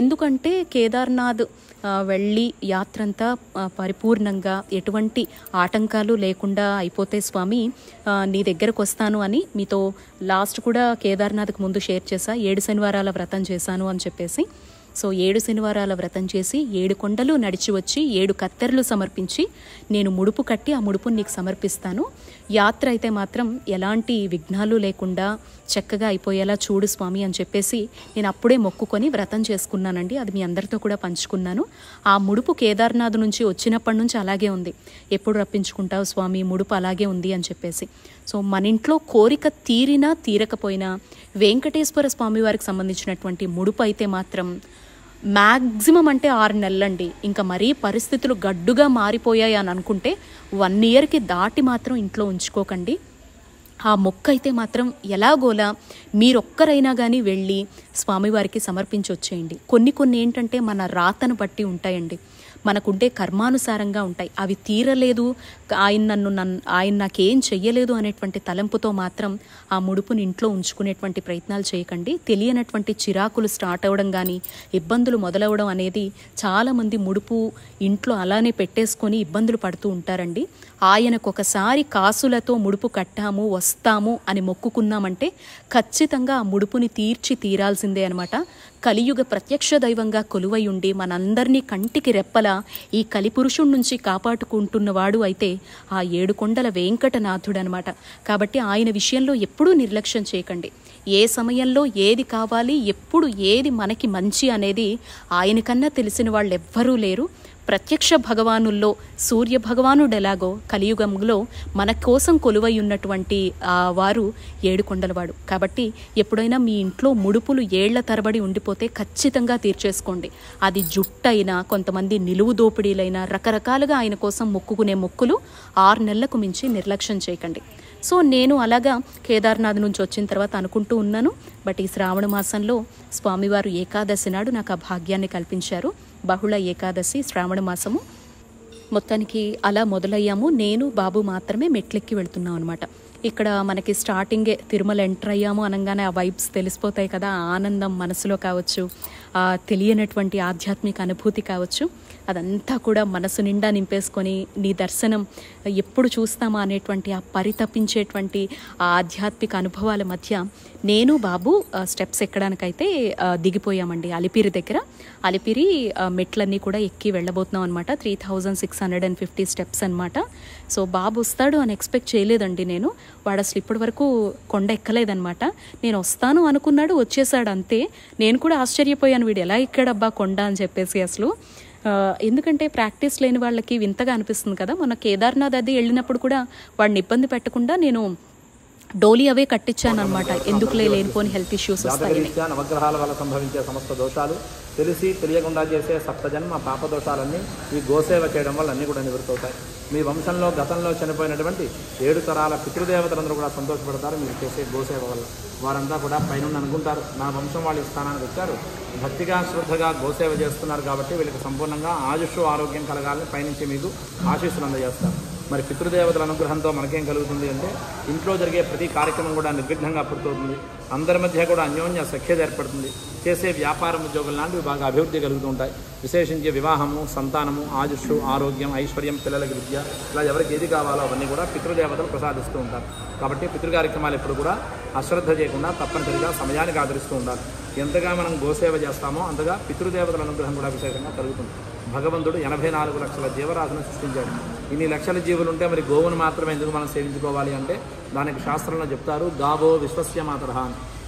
ఎందుకంటే కేదార్నాథ్ వెళ్ళి యాత్రంతా పరిపూర్ణంగా ఎటువంటి ఆటంకాలు లేకుండా అయిపోతే స్వామి నీ దగ్గరకు వస్తాను అని మీతో లాస్ట్ కూడా కేదార్నాథ్కి ముందు షేర్ చేశా. 7 శనివారాల వ్రతం చేశాను అని చెప్పేసి. సో 7 శనివారాల వ్రతం చేసి 7 కొండలు నడిచి వచ్చి 7 కత్తెరలు సమర్పించి నేను ముడుపు కట్టి ఆ ముడుపుని నీకు సమర్పిస్తాను. యాత్ర అయితే మాత్రం ఎలాంటి విఘ్నాలు లేకుండా చక్కగా అయిపోయేలా చూడు స్వామి అని చెప్పేసి నేను అప్పుడే మొక్కుకొని వ్రతం చేసుకున్నానండి. అది మీ అందరితో కూడా పంచుకున్నాను. ఆ ముడుపు కేదార్నాథ్ నుంచి వచ్చినప్పటి నుంచి అలాగే ఉంది. ఎప్పుడు రప్పించుకుంటావు స్వామి, ముడుపు అలాగే ఉంది అని చెప్పేసి. సో మన ఇంట్లో కోరిక తీరినా తీరకపోయినా వెంకటేశ్వర స్వామి వారికి సంబంధించినటువంటి ముడుపు అయితే మాత్రం మ్యాక్సిమం అంటే 6 నెలలండి. ఇంకా మరీ పరిస్థితులు గడ్డుగా మారిపోయాయి అని అనుకుంటే 1 ఇయర్కి దాటి మాత్రం ఇంట్లో ఉంచుకోకండి. ఆ మొక్క అయితే మాత్రం ఎలాగోలా మీరొక్కరైనా కానీ వెళ్ళి స్వామివారికి సమర్పించి వచ్చేయండి. కొన్ని ఏంటంటే మన రాతను బట్టి ఉంటాయండి, మనకుండే కర్మానుసారంగా ఉంటాయి. అవి తీరలేదు, ఆయన నాకేం చెయ్యలేదు అనేటువంటి తలంపుతో మాత్రం ఆ ముడుపుని ఇంట్లో ఉంచుకునేటువంటి ప్రయత్నాలు చేయకండి. తెలియనటువంటి చిరాకులు స్టార్ట్ అవ్వడం కానీ ఇబ్బందులు మొదలవడం అనేది చాలామంది ముడుపు ఇంట్లో అలానే పెట్టేసుకొని ఇబ్బందులు పడుతూ ఉంటారండి. ఆయనకు ఒకసారి కాసులతో ముడుపు కట్టాము వస్తాము అని మొక్కుకున్నామంటే ఖచ్చితంగా ఆ ముడుపుని తీరాల్సిందే అనమాట. కలియుగ ప్రత్యక్ష దైవంగా కొలువై ఉండి మనందరినీ కంటికి రెప్పలా ఈ కలిపురుషుడి నుంచి కాపాడుకుంటున్నవాడు అయితే ఆ 7 కొండల వెంకటనాథుడు అనమాట. కాబట్టి ఆయన విషయంలో ఎప్పుడూ నిర్లక్ష్యం చేయకండి. ఏ సమయంలో ఏది కావాలి, ఎప్పుడు ఏది మనకి మంచి అనేది ఆయనకన్నా తెలిసిన వాళ్ళు ఎవ్వరూ లేరు. ప్రత్యక్ష భగవానుల్లో సూర్య భగవానుడు ఎలాగో కలియుగంలో మన కోసం కొలువై ఉన్నటువంటి వారు 7 కొండలవాడు. కాబట్టి ఎప్పుడైనా మీ ఇంట్లో ముడుపులు ఏళ్ల తరబడి ఉండిపోతే ఖచ్చితంగా తీర్చేసుకోండి. అది జుట్టైనా, కొంతమంది నిలువు దోపిడీలైనా, రకరకాలుగా ఆయన కోసం మొక్కుకునే మొక్కులు 6 నెలలకు మించి నిర్లక్ష్యం చేయకండి. సో నేను అలాగా కేదార్నాథ్ నుంచి వచ్చిన తర్వాత అనుకుంటూ ఉన్నాను. బట్ ఈ శ్రావణ మాసంలో స్వామివారు ఏకాదశి నాడు నాకు ఆ భాగ్యాన్ని కల్పించారు. బహుళ ఏకాదశి శ్రావణ మాసము. మొత్తానికి అలా మొదలయ్యాము. నేను బాబు మాత్రమే మెట్లెక్కి వెళ్తున్నాం అనమాట. ఇక్కడ మనకి స్టార్టింగే తిరుమల ఎంటర్ అయ్యాము అనగానే ఆ వైబ్స్ తెలిసిపోతాయి కదా. ఆనందం మనసులో కావచ్చు, తెలియనటువంటి ఆధ్యాత్మిక అనుభూతి కావచ్చు, అదంతా కూడా మనసు నిండా నింపేసుకొని నీ దర్శనం ఎప్పుడు చూస్తామా అనేటువంటి ఆ పరితపించేటువంటి ఆ ఆధ్యాత్మిక అనుభవాల మధ్య నేను బాబు స్టెప్స్ ఎక్కడానికైతే దిగిపోయామండి. అలిపిరి దగ్గర అలిపిరి మెట్లన్నీ కూడా ఎక్కి వెళ్ళబోతున్నాం అనమాట. 3650 స్టెప్స్ అనమాట. సో బాబు వస్తాడు అని ఎక్స్పెక్ట్ చేయలేదండి నేను. వాడు అసలు ఇప్పటి వరకు కొండ ఎక్కలేదనమాట. నేను వస్తాను అనుకున్నాడు, వచ్చేసాడు అంతే. నేను కూడా ఆశ్చర్యపోయాను, వీడు ఎలా ఎక్కాడబ్బా కొండ అని చెప్పేసి. అసలు ఎందుకంటే ప్రాక్టీస్ లేని వాళ్ళకి వింతగా అనిపిస్తుంది కదా. మొన్న కేదార్నాథ్ అది వెళ్ళినప్పుడు కూడా వాడిని ఇబ్బంది పెట్టకుండా నేను డోలీ అవే కట్టించాను అనమాట. ఎందుకులే లేనిపోని హెల్త్ ఇష్యూస్ వస్తాయని.
నవగ్రహాల వల్ల సంభవించే సమస్త దోషాలు, తెలిసి తెలియకుండా చేసే సప్తజన్మ పాప దోషాలన్నీ ఈ గోసేవ చేయడం వల్ల అన్నీ కూడా నివృత్తవుతాయి. మీ వంశంలో గతంలో చనిపోయినటువంటి 7 తరాల పితృదేవతలందరూ కూడా సంతోషపడతారు మీరు చేసే గోసేవ వల్ల. వారంతా కూడా పైన అనుకుంటారు, నా వంశం వాళ్ళు ఈ స్థానానికి వచ్చారు, భక్తిగా శ్రద్ధగా గోసేవ చేస్తున్నారు కాబట్టి వీళ్ళకి సంపూర్ణంగా ఆయుష్ ఆరోగ్యం కలగాలని పైనుంచి మీకు ఆశీస్సులు అందజేస్తారు. మరి పితృదేవతల అనుగ్రహంతో మనకేం కలుగుతుంది అంటే ఇంట్లో జరిగే ప్రతి కార్యక్రమం కూడా నిర్విఘ్నంగా పూర్తవుతుంది. అందరి మధ్య కూడా అన్యోన్య సఖ్యత ఏర్పడుతుంది. చేసే వ్యాపారం, ఉద్యోగం లాంటివి బాగా అభివృద్ధి కలుగుతూ ఉంటాయి. విశేషించి వివాహము, సంతానము, ఆయుష్, ఆరోగ్యం, ఐశ్వర్యం, పిల్లలకి విద్య, ఇలా ఎవరికి ఏది కావాలో అవన్నీ కూడా పితృదేవతలు ప్రసాదిస్తూ ఉంటారు. కాబట్టి పితృ కార్యక్రమాలు ఎప్పుడు కూడా అశ్రద్ధ చేయకుండా తప్పనిసరిగా సమయానికి ఆదరిస్తూ ఉండాలి. ఎంతగా మనం గోసేవ చేస్తామో అంతగా పితృదేవతల అనుగ్రహం కూడా విశేషంగా కలుగుతుంది. భగవంతుడు 84 లక్షల జీవరాశులను సృష్టించాడు. ఇన్ని లక్షల జీవులు ఉంటే మరి గోవును మాత్రమే ఎందుకు మనం సేవించుకోవాలి అంటే దానికి శాస్త్రంలో చెప్తారు, గావో విశ్వస్య మాతరః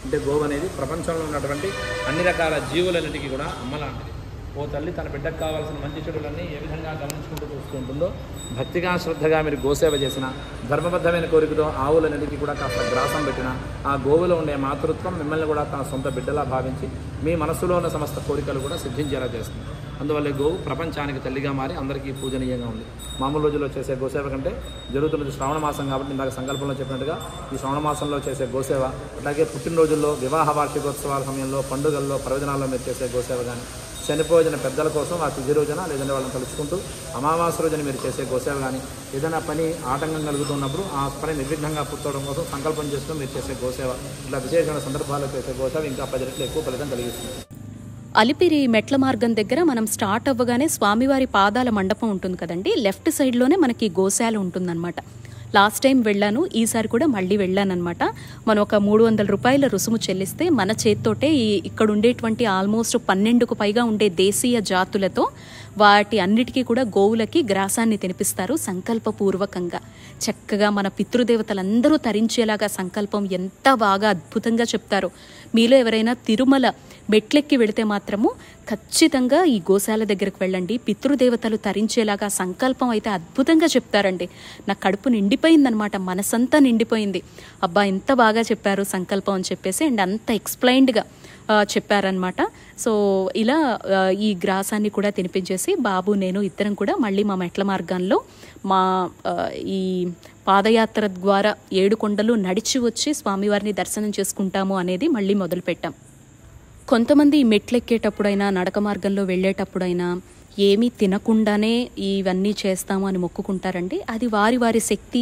అంటే గోవు అనేది ప్రపంచంలో ఉన్నటువంటి అన్ని రకాల జీవులన్నిటికీ కూడా అమ్మలాంటిది. ఓ తల్లి తన బిడ్డకు కావాల్సిన మంచి చెడులన్నీ ఏ విధంగా గమనించుకుంటూ చూసుకుంటుందో భక్తిగా శ్రద్ధగా మీరు గోసేవ చేసిన, ధర్మబద్ధమైన కోరికతో ఆవులన్నిటికీ కూడా కాస్త గ్రాసం పెట్టిన ఆ గోవులో ఉండే మాతృత్వం మిమ్మల్ని కూడా తన సొంత బిడ్డలా భావించి మీ మనసులో ఉన్న సమస్త కోరికలు కూడా సిద్ధించేలా చేస్తుంది. అందువల్ల గోవు ప్రపంచానికి తల్లిగా మారి అందరికీ పూజనీయంగా ఉంది. మామూలు రోజుల్లో చేసే గోసేవ కంటే జరుగుతున్నది శ్రావణ మాసం కాబట్టి ఇందాక సంకల్పంలో చెప్పినట్టుగా ఈ శ్రావణ మాసంలో చేసే గోసేవ, అలాగే పుట్టినరోజుల్లో, వివాహ వార్షికోత్సవాల సమయంలో, పండుగల్లో, పర్వదినాల్లో మీరు చేసే గోసేవ కానీ, చనిపోయిన పెద్దల కోసం ఆ తిథి రోజున లేదంటే వాళ్ళని తలుచుకుంటూ అమావాస్య రోజున మీరు చేసే గోసేవ కానీ, ఏదైనా పని ఆటంకం కలుగుతున్నప్పుడు ఆ పని నిర్విఘ్నంగా పూర్తవడం కోసం సంకల్పం చేసుకుని మీరు చేసే గోసేవ, ఇలా విశేషమైన సందర్భాల్లో చేసే గోసేవ ఇంకా 10 రెట్లు ఎక్కువ ఫలితం కలిగిస్తుంది.
అలిపిరి మెట్ల మార్గం దగ్గర మనం స్టార్ట్ అవ్వగానే స్వామివారి పాదాల మండపం ఉంటుంది కదండి, లెఫ్ట్ సైడ్లోనే మనకి గోశాల ఉంటుందన్నమాట. లాస్ట్ టైం వెళ్ళాను, ఈసారి కూడా మళ్ళీ వెళ్ళానమాట. మనం ఒక 300 రూపాయల రుసుము చెల్లిస్తే మన చేత్తోటే ఇక్కడ ఉండేటువంటి ఆల్మోస్ట్ 12కు పైగా ఉండే దేశీయ జాతులతో వాటి అన్నిటికీ కూడా గోవులకి గ్రాసాన్ని తినిపిస్తారు సంకల్పపూర్వకంగా. చక్కగా మన పితృదేవతలందరూ తరించేలాగా సంకల్పం ఎంత బాగా అద్భుతంగా చెప్తారో. మీలో ఎవరైనా తిరుమల మెట్లెక్కి వెళితే మాత్రము ఖచ్చితంగా ఈ గోశాల దగ్గరకు వెళ్ళండి. పితృదేవతలు తరించేలాగా సంకల్పం అయితే అద్భుతంగా చెప్తారండి. నా కడుపు నిండిపోయిందనమాట, మనసంతా నిండిపోయింది. అబ్బా ఎంత బాగా చెప్పారు సంకల్పం అని చెప్పేసి, అండ్ అంత ఎక్స్ప్లెయిన్డ్గా చెప్పారనమాట. సో ఇలా ఈ గ్రాసాన్ని కూడా తినిపించేసి బాబు నేను ఇద్దరం కూడా మళ్ళీ మా మెట్ల మార్గంలో మా ఈ పాదయాత్ర ద్వారా 7 కొండలు నడిచి వచ్చి స్వామివారిని దర్శనం చేసుకుంటాము అనేది మళ్ళీ మొదలుపెట్టాం. కొంతమంది మెట్లెక్కేటప్పుడైనా నడక మార్గంలో వెళ్ళేటప్పుడైనా ఏమీ తినకుండానే ఇవన్నీ చేస్తాము అని మొక్కుకుంటారండి. అది వారి వారి శక్తి,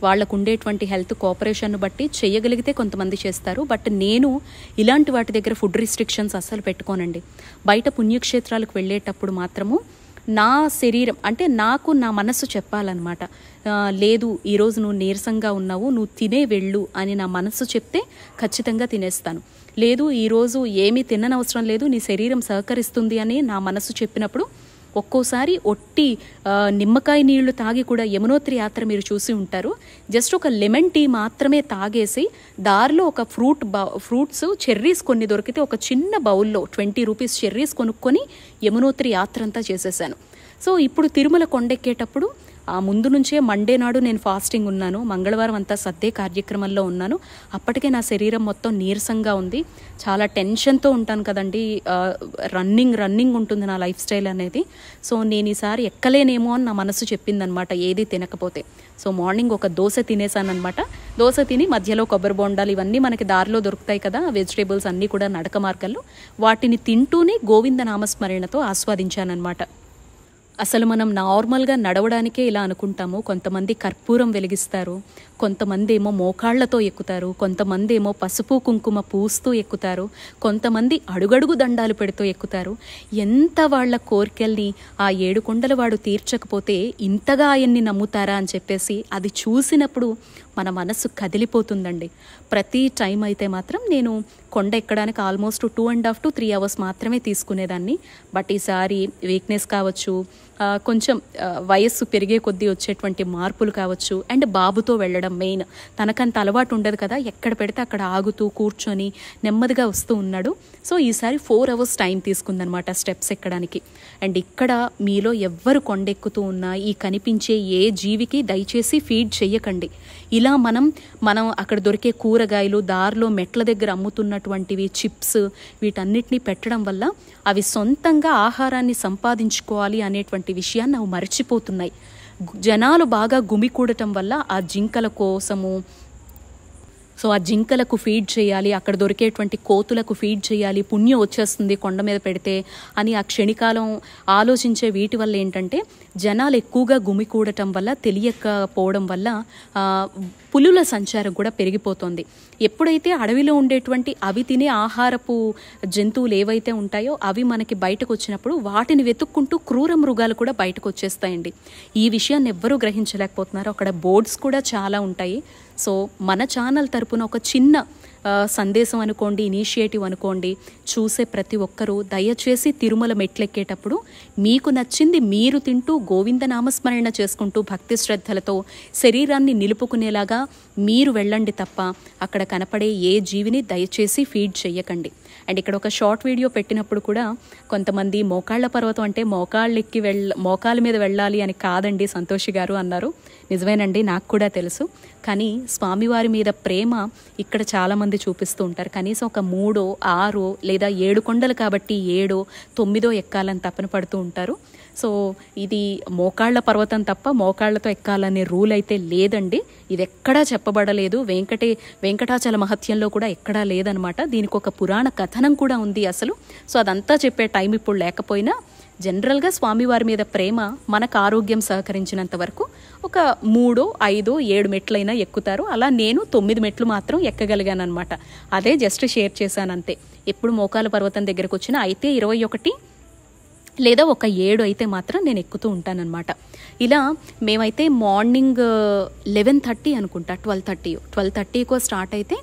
వాళ్ళకు ఉండేటువంటి హెల్త్ కోఆపరేషన్ బట్టి చేయగలిగితే కొంతమంది చేస్తారు. బట్ నేను ఇలాంటి వాటి దగ్గర ఫుడ్ రిస్ట్రిక్షన్స్ అస్సలు పెట్టుకోనండి. బయట పుణ్యక్షేత్రాలకు వెళ్ళేటప్పుడు మాత్రము నా శరీరం అంటే నాకు నా మనస్సు చెప్పాలన్నమాట, లేదు ఈరోజు నువ్వు నీరసంగా ఉన్నావు, నువ్వు తినే వెళ్ళు అని నా మనస్సు చెప్తే ఖచ్చితంగా తినేస్తాను. లేదు ఈరోజు ఏమీ తిననవసరం లేదు, నీ శరీరం సహకరిస్తుంది అని నా మనస్సు చెప్పినప్పుడు ఒక్కోసారి ఒట్టి నిమ్మకాయ నీళ్లు తాగి కూడా యమునోత్రి యాత్ర మీరు చూసి ఉంటారు. జస్ట్ ఒక లెమన్ టీ మాత్రమే తాగేసి దారిలో ఒక ఫ్రూట్స్ చెర్రీస్ కొన్ని దొరికితే ఒక చిన్న బౌల్లో 20 రూపీస్ చెర్రీస్ కొనుక్కొని యమునోత్రి యాత్ర అంతా చేసేసాను. సో ఇప్పుడు తిరుమల కొండెక్కేటప్పుడు ఆ ముందు నుంచే మండే నాడు నేను ఫాస్టింగ్ ఉన్నాను, మంగళవారం అంతా సద్దే కార్యక్రమంలో ఉన్నాను. అప్పటికే నా శరీరం మొత్తం నీరసంగా ఉంది, చాలా టెన్షన్తో ఉంటాను కదండి, రన్నింగ్ ఉంటుంది నా లైఫ్ స్టైల్ అనేది. సో నేను ఈసారి ఎక్కలేనేమో అని నా మనసు చెప్పిందనమాట ఏది తినకపోతే. సో మార్నింగ్ ఒక దోశ తినేసానమాట. దోశ తిని మధ్యలో కొబ్బరి బొండాలు ఇవన్నీ మనకి దారిలో దొరుకుతాయి కదా, వెజిటేబుల్స్ అన్నీ కూడా నడక మార్గంలో, వాటిని తింటూనే గోవింద నామస్మరణతో ఆస్వాదించానమాట. అసలు మనం నార్మల్గా నడవడానికే ఇలా అనుకుంటాము. కొంతమంది కర్పూరం వెలిగిస్తారు, కొంతమంది ఏమో మోకాళ్లతో ఎక్కుతారు, కొంతమంది ఏమో పసుపు కుంకుమ పూస్తూ ఎక్కుతారు, కొంతమంది అడుగడుగు దండాలు పెడుతూ ఎక్కుతారు. ఎంత వాళ్ళ కోరికల్ని ఆ 7 కొండల వాడు తీర్చకపోతే ఇంతగా ఆయన్ని నమ్ముతారా అని చెప్పేసి అది చూసినప్పుడు మన మనసు కదిలిపోతుందండి. ప్రతి టైం అయితే మాత్రం నేను కొండ ఎక్కడానికి ఆల్మోస్ట్ 2.5 to 3 hours మాత్రమే తీసుకునేదాన్ని. బట్ ఈసారి వీక్నెస్ కావచ్చు, కొంచెం వయస్సు పెరిగే కొద్దీ వచ్చేటువంటి మార్పులు కావచ్చు, అండ్ బాబుతో వెళ్ళడం మెయిన్. తనకంత అలవాటు ఉండదు కదా, ఎక్కడ పెడితే అక్కడ ఆగుతూ కూర్చొని నెమ్మదిగా వస్తూ ఉన్నాడు. సో ఈసారి 4 hours టైం తీసుకుందనమాట స్టెప్స్ ఎక్కడానికి. అండ్ ఇక్కడ మీలో ఎవ్వరు కొండెక్కుతూ ఉన్నా ఈ కనిపించే ఏ జీవికి దయచేసి ఫీడ్ చెయ్యకండి. ఇలా మనం అక్కడ దొరికే కూరగాయలు, దారిలో మెట్ల దగ్గర అమ్ముతున్నటువంటివి, చిప్స్, వీటన్నిటిని పెట్టడం వల్ల అవి సొంతంగా ఆహారాన్ని సంపాదించుకోవాలి అనేటువంటి విషయాన్ని అవి మర్చిపోతున్నాయి. జనాలు బాగా గుమికూడటం వల్ల ఆ జింకల కోసము, సో ఆ జింకలకు ఫీడ్ చేయాలి, అక్కడ దొరికేటువంటి కోతులకు ఫీడ్ చేయాలి, పుణ్యం వచ్చేస్తుంది కొండ మీద పెడితే అని ఆ క్షణికాలం ఆలోచించే వీటి వల్ల ఏంటంటే జనాలు ఎక్కువగా గుమికూడటం వల్ల, తెలియకపోవడం వల్ల పులుల సంచారం కూడా పెరిగిపోతుంది. ఎప్పుడైతే అడవిలో ఉండేటువంటి అవి తినే ఆహారపు జంతువులు ఏవైతే ఉంటాయో అవి మనకి బయటకు వచ్చినప్పుడు వాటిని వెతుక్కుంటూ క్రూర మృగాలు కూడా బయటకు వచ్చేస్తాయండి. ఈ విషయాన్ని ఎవ్వరూ గ్రహించలేకపోతున్నారు. అక్కడ బోర్డ్స్ కూడా చాలా ఉంటాయి. సో మన ఛానల్ తరపున ఒక చిన్న సందేశం అనుకోండి, ఇనిషియేటివ్ అనుకోండి, చూసే ప్రతి ఒక్కరూ దయచేసి తిరుమల మెట్లెక్కేటప్పుడు మీకు నచ్చింది మీరు తింటూ గోవింద నామస్మరణ చేసుకుంటూ భక్తి శ్రద్ధలతో శరీరాన్ని నిలుపుకునేలాగా మీరు వెళ్ళండి తప్ప అక్కడ కనపడే ఏ జీవిని దయచేసి ఫీడ్ చెయ్యకండి. అండ్ ఇక్కడ ఒక షార్ట్ వీడియో పెట్టినప్పుడు కూడా కొంతమంది మోకాళ్ళ పర్వతం అంటే మోకాళ్ళ మీద వెళ్ళాలి అని కాదండి సంతోషి గారు అన్నారు. నిజమేనండి, నాకు కూడా తెలుసు. కానీ స్వామివారి మీద ప్రేమ ఇక్కడ చాలామంది చూపిస్తూ ఉంటారు. కనీసం ఒక 3, 6 లేదా 7 కొండలు కాబట్టి 7, 9 ఎక్కాలని తపన పడుతూ ఉంటారు. సో ఇది మోకాళ్ళ పర్వతం తప్ప మోకాళ్ళతో ఎక్కాలనే రూల్ అయితే లేదండి. ఇది ఎక్కడా చెప్పబడలేదు. వెంకటాచల మహత్యంలో కూడా ఎక్కడా లేదనమాట. దీనికి ఒక పురాణ కథనం కూడా ఉంది అసలు. సో అదంతా చెప్పే టైం ఇప్పుడు లేకపోయినా జనరల్గా స్వామివారి మీద ప్రేమ మనకు ఆరోగ్యం సహకరించినంత వరకు ఒక 3, 5, 7 మెట్లైనా ఎక్కుతారు. అలా నేను 9 మెట్లు మాత్రం ఎక్కగలిగాను అనమాట. అదే జస్ట్ షేర్ చేశాను అంతే. ఎప్పుడు మోకాల పర్వతం దగ్గరకు వచ్చినా అయితే 21 లేదా ఒక 7 అయితే మాత్రం నేను ఎక్కుతూ ఉంటానన్నమాట. ఇలా మేమైతే మార్నింగ్ 11:30 అనుకుంటా, 12:30కో స్టార్ట్ అయితే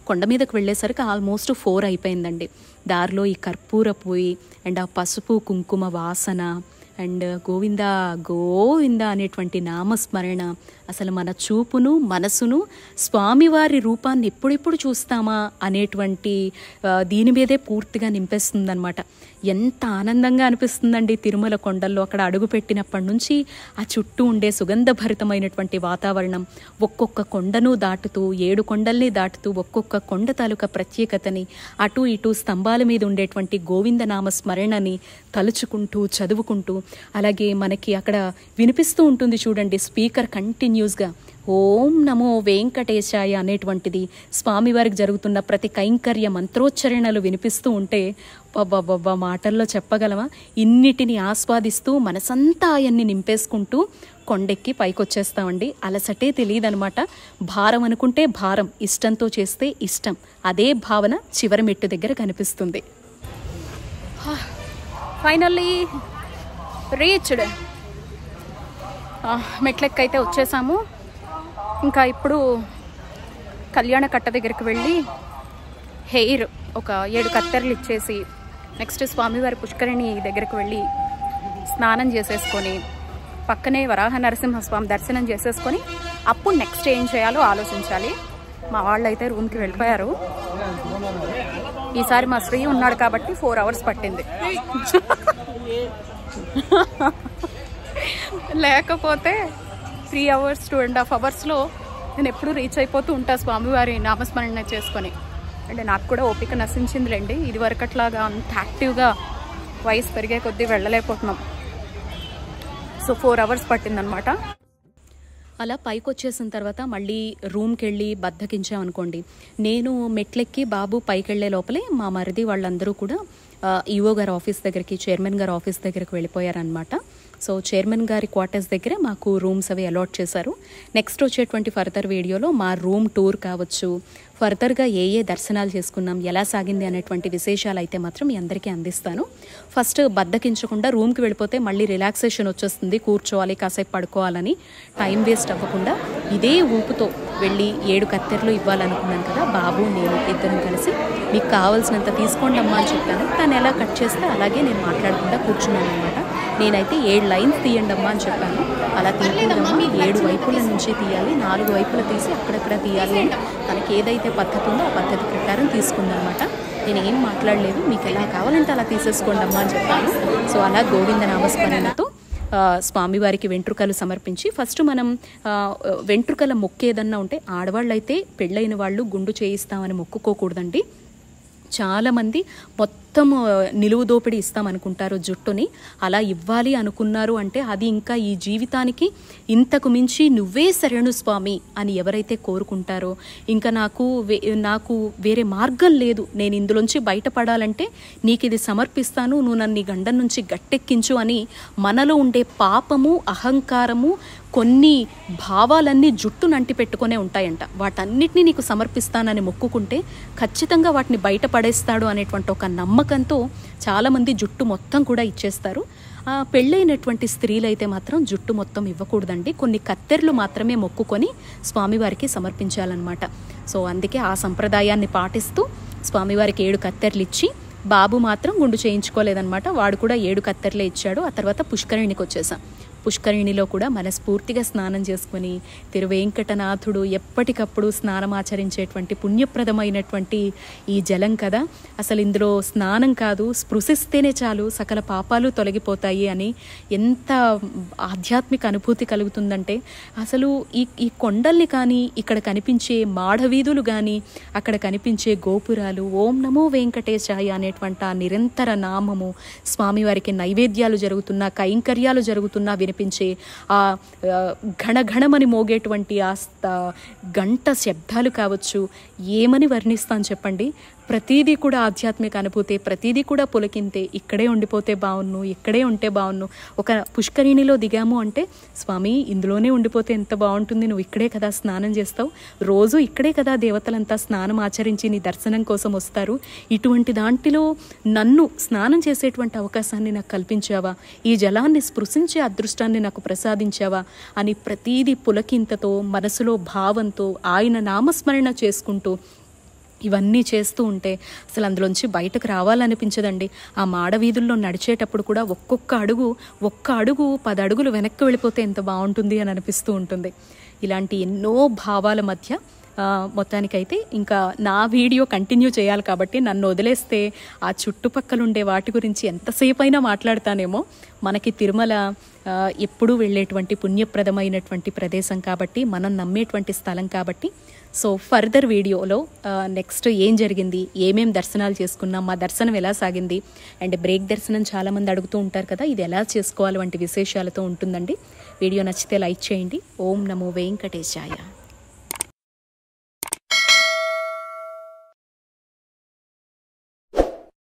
కొండ మీదకి వెళ్ళేసరికి ఆల్మోస్ట్ 4 అయిపోయిందండి. దారిలో ఈ కర్పూర పొయ్యి అండ్ ఆ పసుపు కుంకుమ వాసన అండ్ గోవింద గోవింద అనేటువంటి నామస్మరణ అసలు మన చూపును మనసును స్వామివారి రూపాన్ని ఎప్పుడెప్పుడు చూస్తామా అనేటువంటి దీని మీదే పూర్తిగా నింపేస్తుందన్నమాట. ఎంత ఆనందంగా అనిపిస్తుందండి తిరుమల కొండల్లో. అక్కడ అడుగు పెట్టినప్పటి నుంచి ఆ చుట్టూ ఉండే సుగంధభరితమైనటువంటి వాతావరణం, ఒక్కొక్క కొండను దాటుతూ 7 కొండల్ని దాటుతూ ఒక్కొక్క కొండ తాలూకా ప్రత్యేకతని, అటు ఇటు స్తంభాల మీద ఉండేటువంటి గోవిందనామ స్మరణని తలుచుకుంటూ చదువుకుంటూ, అలాగే మనకి అక్కడ వినిపిస్తూ ఉంటుంది చూడండి స్పీకర్ కంటిన్యూస్గా ఓం నమో వెంకటేశాయ అనేటువంటిది. స్వామివారికి జరుగుతున్న ప్రతి కైంకర్య మంత్రోచ్చరణలు వినిపిస్తూ ఉంటే బాబా మాటల్లో చెప్పగలమా? ఇన్నిటిని ఆస్వాదిస్తూ మనసంతా ఆయన్ని నింపేసుకుంటూ కొండెక్కి పైకొచ్చేస్తామండి. అలసటే తెలియదనమాట. భారం అనుకుంటే భారం, ఇష్టంతో చేస్తే ఇష్టం, అదే భావన చివరి మెట్టు దగ్గర కనిపిస్తుంది. Finally reached. మెట్లెక్కైతే వచ్చేసాము. ఇంకా ఇప్పుడు కళ్యాణ కట్ట దగ్గరికి వెళ్ళి హెయిర్ ఒక 7 కత్తెరలు ఇచ్చేసి నెక్స్ట్ స్వామివారి పుష్కరిణి దగ్గరికి వెళ్ళి స్నానం చేసేసుకొని పక్కనే వరాహ నరసింహస్వామి దర్శనం చేసేసుకొని అప్పుడు నెక్స్ట్ ఏం చేయాలో ఆలోచించాలి. మా వాళ్ళు అయితే రూమ్కి వెళ్ళిపోయారు. ఈసారి మా శ్రీ ఉన్నాడు కాబట్టి 4 అవర్స్ పట్టింది. లేకపోతే 3 అవర్స్ 2.5 అవర్స్లో నేను ఎప్పుడు రీచ్ అయిపోతూ ఉంటా స్వామివారి నామస్మరణ చేసుకొని. అంటే నాకు కూడా ఓపిక నశించిందిలేండి. ఇది వరకట్లాగా అంత యాక్టివ్గా వయసు పెరిగే కొద్దీ వెళ్ళలేకపోతున్నాం. So 4 hours పట్టిందనమాట. అలా పైకి వచ్చేసిన తర్వాత మళ్ళీ రూమ్కి వెళ్ళి బద్దకించామనుకోండి. నేను మెట్లెక్కి బాబు పైకి వెళ్ళే లోపలే మా మరిది వాళ్ళందరూ కూడా ఈఓ గారి ఆఫీస్ దగ్గరికి, చైర్మన్ గారి ఆఫీస్ దగ్గరికి వెళ్ళిపోయారనమాట. సో చైర్మన్ గారి క్వార్టర్స్ దగ్గరే మాకు రూమ్స్ అవి అలాట్ చేశారు. నెక్స్ట్ వచ్చేటువంటి ఫర్దర్ వీడియోలో మా రూమ్ టూర్ కావచ్చు, ఫర్దర్గా ఏ దర్శనాలు చేసుకున్నాం, ఎలా సాగింది అనేటువంటి విశేషాలు అయితే మాత్రం మీ అందరికీ అందిస్తాను. ఫస్ట్ బద్దకించకుండా రూమ్కి వెళ్ళిపోతే మళ్ళీ రిలాక్సేషన్ వచ్చేస్తుంది, కూర్చోవాలి, కాసేపు పడుకోవాలని. టైం వేస్ట్ అవ్వకుండా ఇదే ఊపుతో వెళ్ళి 7 కత్తెరలు ఇవ్వాలనుకున్నాను కదా, బాబు నేను ఇద్దరం కలిసి మీకు కావాల్సినంత తీసుకోండి అమ్మా అని చెప్పాను. తను ఎలా కట్ చేస్తే అలాగే నేను మాట్లాడకుండా కూర్చున్నాను అనమాట. నేనైతే 7 లైన్స్ తీయండి అమ్మా అని చెప్పాను. అలా తీయకూడదమ్మా, 7 వైపుల నుంచి తీయాలి, 4 వైపులు తీసి అక్కడక్కడ తీయాలి అని తనకి ఏదైతే పద్ధతి ఉందో ఆ పద్ధతి ప్రకారం తీసుకుందనమాట. నేను ఏం మాట్లాడలేదు, మీకు ఎలా కావాలంటే అలా తీసేసుకోండి అమ్మా అని చెప్పాను. సో అలా గోవింద నామస్మరణతో స్వామివారికి వెంట్రుకలు సమర్పించి ఫస్ట్ మనం వెంట్రుకల మొక్కు ఏదన్నా ఉంటే ఆడవాళ్ళు అయితే పెళ్ళైన వాళ్ళు గుండు చేయిస్తామని మొక్కుకోకూడదండి. చాలామంది మొత్తం నిలువు దోపిడీ ఇస్తామనుకుంటారు జుట్టుని. అలా ఇవ్వాలి అనుకున్నారు అంటే అది ఇంకా ఈ జీవితానికి ఇంతకు మించి నువ్వే శరణు స్వామి అని ఎవరైతే కోరుకుంటారో, ఇంకా నాకు వేరే మార్గం లేదు, నేను ఇందులోంచి బయటపడాలంటే నీకు ఇది సమర్పిస్తాను, నువ్వు నన్ను గండం నుంచి గట్టెక్కించు అని మనలో ఉండే పాపము, అహంకారము, కొన్ని భావాలన్నీ జుట్టును అంటి పెట్టుకునే ఉంటాయంట. వాటన్నిటినీ నీకు సమర్పిస్తానని మొక్కుకుంటే ఖచ్చితంగా వాటిని బయటపడేస్తాడు అనేటువంటి ఒక నమ్మకంతో చాలామంది జుట్టు మొత్తం కూడా ఇచ్చేస్తారు. పెళ్ళైనటువంటి స్త్రీలు అయితే మాత్రం జుట్టు మొత్తం ఇవ్వకూడదండి, కొన్ని కత్తెరలు మాత్రమే మొక్కుకొని స్వామివారికి సమర్పించాలన్నమాట. సో అందుకే ఆ సంప్రదాయాన్ని పాటిస్తూ స్వామివారికి 7 కత్తెరలు ఇచ్చి, బాబు మాత్రం గుండు చేయించుకోలేదన్నమాట, వాడు కూడా 7 కత్తెరలే ఇచ్చాడు. ఆ తర్వాత పుష్కరిణికి వచ్చేసాం. పుష్కరిణిలో కూడా మనస్ఫూర్తిగా స్నానం చేసుకొని తిరువేంకటనాథుడు ఎప్పటికప్పుడు స్నానం ఆచరించేటువంటి పుణ్యప్రదమైనటువంటి ఈ జలం కదా. అసలు ఇందులో స్నానం కాదు, స్పృశిస్తేనే చాలు సకల పాపాలు తొలగిపోతాయి అని ఎంత ఆధ్యాత్మిక అనుభూతి కలుగుతుందంటే, అసలు ఈ కొండల్ని కానీ, ఇక్కడ కనిపించే మాడవీధులు కానీ, అక్కడ కనిపించే గోపురాలు, ఓం నమో వెంకటేశాయ అనేటువంటి ఆ నిరంతర నామము, స్వామివారికి నైవేద్యాలు జరుగుతున్నా, కైంకర్యాలు జరుగుతున్నా వినిపించే ఆ ఘణఘణమని మోగేటువంటి ఆ గంట శబ్దాలు కావచ్చు, ఏమని వర్ణిస్తాను చెప్పండి. ప్రతీదీ కూడా ఆధ్యాత్మిక అనుభూతే, ప్రతీదీ కూడా పులకింతే. ఇక్కడే ఉండిపోతే బాగున్ను, ఇక్కడే ఉంటే బాగున్ను. ఒక పుష్కరిణిలో దిగాము అంటే, స్వామి ఇందులోనే ఉండిపోతే ఎంత బాగుంటుంది, నువ్వు ఇక్కడే కదా స్నానం చేస్తావు, రోజు ఇక్కడే కదా దేవతలంతా స్నానం ఆచరించి నీ దర్శనం కోసం వస్తారు, ఇటువంటి దాంట్లో నన్ను స్నానం చేసేటువంటి అవకాశాన్ని నాకు కల్పించావా, ఈ జలాన్ని స్పృశించే అదృష్టాన్ని నాకు ప్రసాదించావా అని ప్రతీదీ పులకింతతో, మనసులో భావంతో, ఆయన నామస్మరణ చేసుకుంటూ ఇవన్నీ చేస్తూ ఉంటే అసలు అందులోంచి బయటకు రావాలనిపించదండి. ఆ మాడవీధుల్లో నడిచేటప్పుడు కూడా ఒక్క అడుగు 10 అడుగులు వెనక్కి వెళ్ళిపోతే ఎంత బాగుంటుంది అని అనిపిస్తూ ఉంటుంది. ఇలాంటి ఎన్నో భావాల మధ్య మొత్తానికైతే ఇంకా నా వీడియో కంటిన్యూ చేయాలి కాబట్టి నన్ను వదిలేస్తే ఆ చుట్టుపక్కల ఉండే వాటి గురించి ఎంతసేపు అయినా మాట్లాడతానేమో. మనకి తిరుమల ఎప్పుడూ వెళ్ళేటువంటి పుణ్యప్రదమైనటువంటి ప్రదేశం కాబట్టి, మనం నమ్మేటువంటి స్థలం కాబట్టి, సో ఫర్దర్ వీడియోలో నెక్స్ట్ ఏం జరిగింది, ఏమేం దర్శనాలు చేసుకున్నాం, మా దర్శనం ఎలా సాగింది, అండ్ బ్రేక్ దర్శనం చాలామంది అడుగుతూ ఉంటారు కదా, ఇది ఎలా చేసుకోవాలి వంటి విశేషాలతో ఉంటుందండి. వీడియో నచ్చితే లైక్ చేయండి. ఓం నమో వెంకటేశాయ.